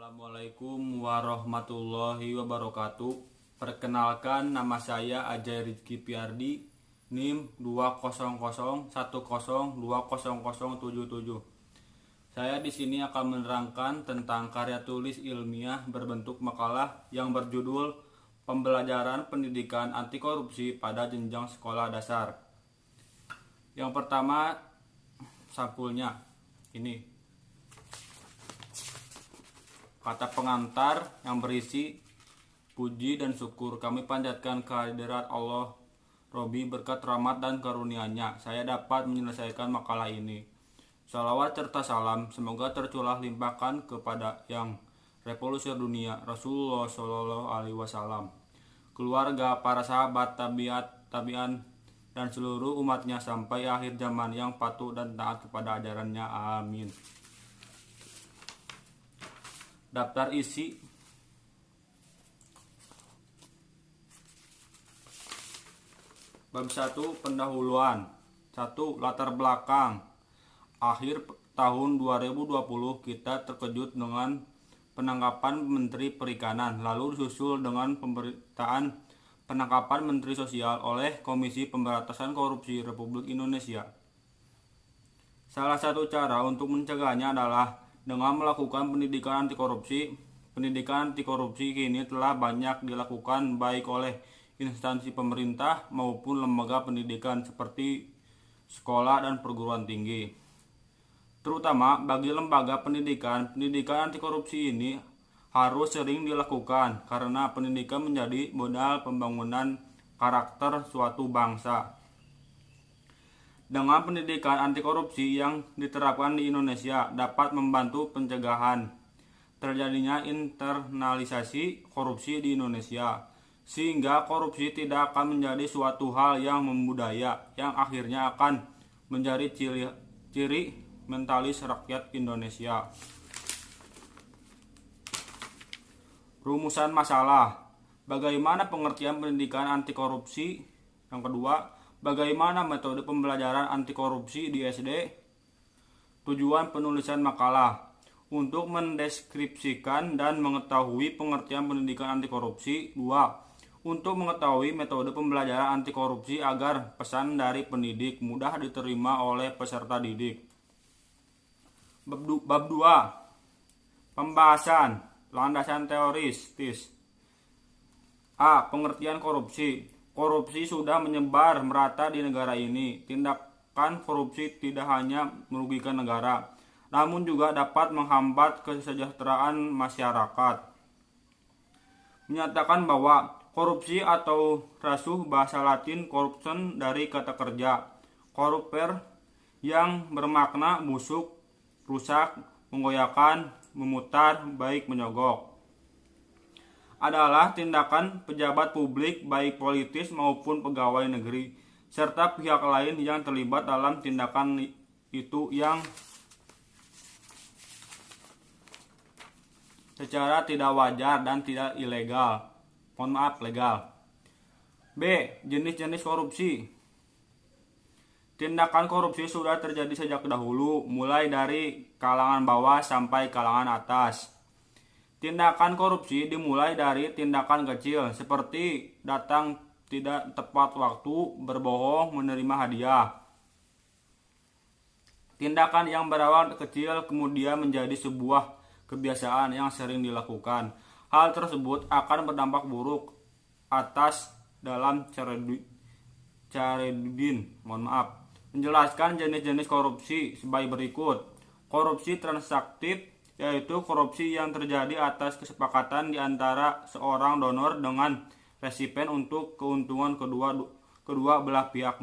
Assalamualaikum warahmatullahi wabarakatuh. Perkenalkan, nama saya Ajay Rizky Piardi, NIM 200102077. Saya di sini akan menerangkan tentang karya tulis ilmiah berbentuk makalah yang berjudul Pembelajaran Pendidikan Anti Korupsi pada Jenjang Sekolah Dasar. Yang pertama, sampulnya ini. Kata pengantar yang berisi puji dan syukur kami panjatkan kehadirat Allah Robi berkat rahmat dan karunia-Nya saya dapat menyelesaikan makalah ini. Salawat serta salam semoga tercurah limpahkan kepada yang revolusi dunia Rasulullah Shallallahu Alaihi Wasallam, keluarga, para sahabat, tabian dan seluruh umatnya sampai akhir zaman yang patuh dan taat kepada ajarannya. Amin. Daftar isi. Bab 1, pendahuluan. 1. Latar belakang. Akhir tahun 2020 kita terkejut dengan penangkapan Menteri Perikanan, lalu disusul dengan pemberitaan penangkapan Menteri Sosial oleh Komisi Pemberantasan Korupsi Republik Indonesia. Salah satu cara untuk mencegahnya adalah dengan melakukan pendidikan anti korupsi. Pendidikan anti korupsi kini telah banyak dilakukan baik oleh instansi pemerintah maupun lembaga pendidikan seperti sekolah dan perguruan tinggi. Terutama bagi lembaga pendidikan anti korupsi ini harus sering dilakukan karena pendidikan menjadi modal pembangunan karakter suatu bangsa. Dengan pendidikan anti korupsi yang diterapkan di Indonesia dapat membantu pencegahan terjadinya internalisasi korupsi di Indonesia, sehingga korupsi tidak akan menjadi suatu hal yang membudaya yang akhirnya akan menjadi ciri mentalis rakyat Indonesia. Rumusan masalah. Bagaimana pengertian pendidikan anti korupsi? Yang kedua, bagaimana metode pembelajaran anti korupsi di SD? Tujuan penulisan makalah untuk mendeskripsikan dan mengetahui pengertian pendidikan anti korupsi. 2. Untuk mengetahui metode pembelajaran anti korupsi agar pesan dari pendidik mudah diterima oleh peserta didik. Bab 2. Pembahasan landasan teoris. A. Pengertian korupsi. Korupsi sudah menyebar merata di negara ini. Tindakan korupsi tidak hanya merugikan negara, namun juga dapat menghambat kesejahteraan masyarakat. Menyatakan bahwa korupsi atau rasuh bahasa Latin corruption dari kata kerja corrupere yang bermakna busuk, rusak, menggoyahkan, memutar, baik menyogok, adalah tindakan pejabat publik baik politis maupun pegawai negeri serta pihak lain yang terlibat dalam tindakan itu yang secara tidak wajar dan tidak legal. B. Jenis-jenis korupsi. Tindakan korupsi sudah terjadi sejak dahulu, mulai dari kalangan bawah sampai kalangan atas. Tindakan korupsi dimulai dari tindakan kecil seperti datang tidak tepat waktu, berbohong, menerima hadiah. Tindakan yang berawal kecil kemudian menjadi sebuah kebiasaan yang sering dilakukan. Hal tersebut akan berdampak buruk atas dalam Caredudin menjelaskan jenis-jenis korupsi sebagai berikut. Korupsi transaktif, yaitu korupsi yang terjadi atas kesepakatan di antara seorang donor dengan resipien untuk keuntungan kedua belah pihak.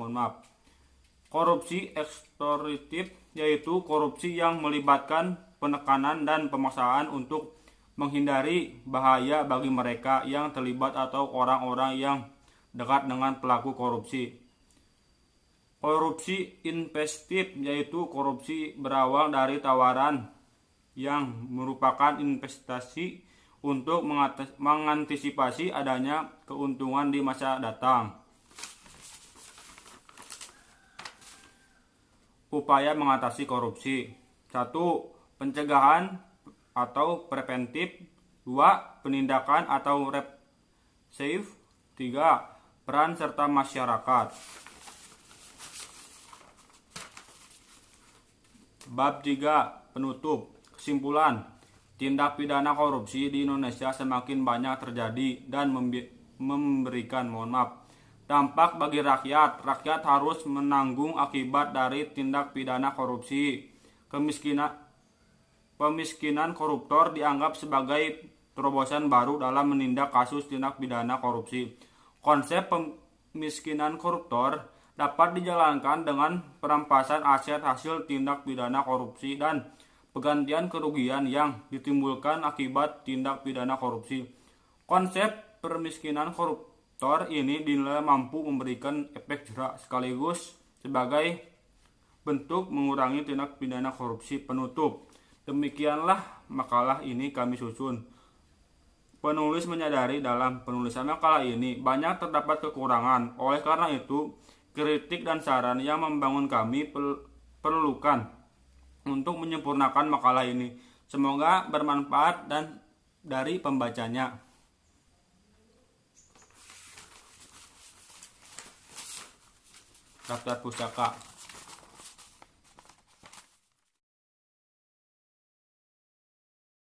Korupsi eksploitatif, yaitu korupsi yang melibatkan penekanan dan pemaksaan untuk menghindari bahaya bagi mereka yang terlibat atau orang-orang yang dekat dengan pelaku korupsi. Korupsi investif, yaitu korupsi berawal dari tawaran yang merupakan investasi untuk mengantisipasi adanya keuntungan di masa datang. Upaya mengatasi korupsi. 1. Pencegahan atau preventif. 2. Penindakan atau represif. 3. Peran serta masyarakat. Bab 3. Penutup. Kesimpulan, tindak pidana korupsi di Indonesia semakin banyak terjadi dan memberikan dampak bagi rakyat. Rakyat harus menanggung akibat dari tindak pidana korupsi. Pemiskinan koruptor dianggap sebagai terobosan baru dalam menindak kasus tindak pidana korupsi. Konsep pemiskinan koruptor dapat dijalankan dengan perampasan aset hasil tindak pidana korupsi dan penggantian kerugian yang ditimbulkan akibat tindak pidana korupsi. Konsep pemiskinan koruptor ini dinilai mampu memberikan efek jera sekaligus sebagai bentuk mengurangi tindak pidana korupsi. Penutup. Demikianlah makalah ini kami susun. Penulis menyadari dalam penulisan makalah ini banyak terdapat kekurangan. Oleh karena itu, kritik dan saran yang membangun kami perlukan untuk menyempurnakan makalah ini. Semoga bermanfaat dan dari pembacanya. Daftar pustaka.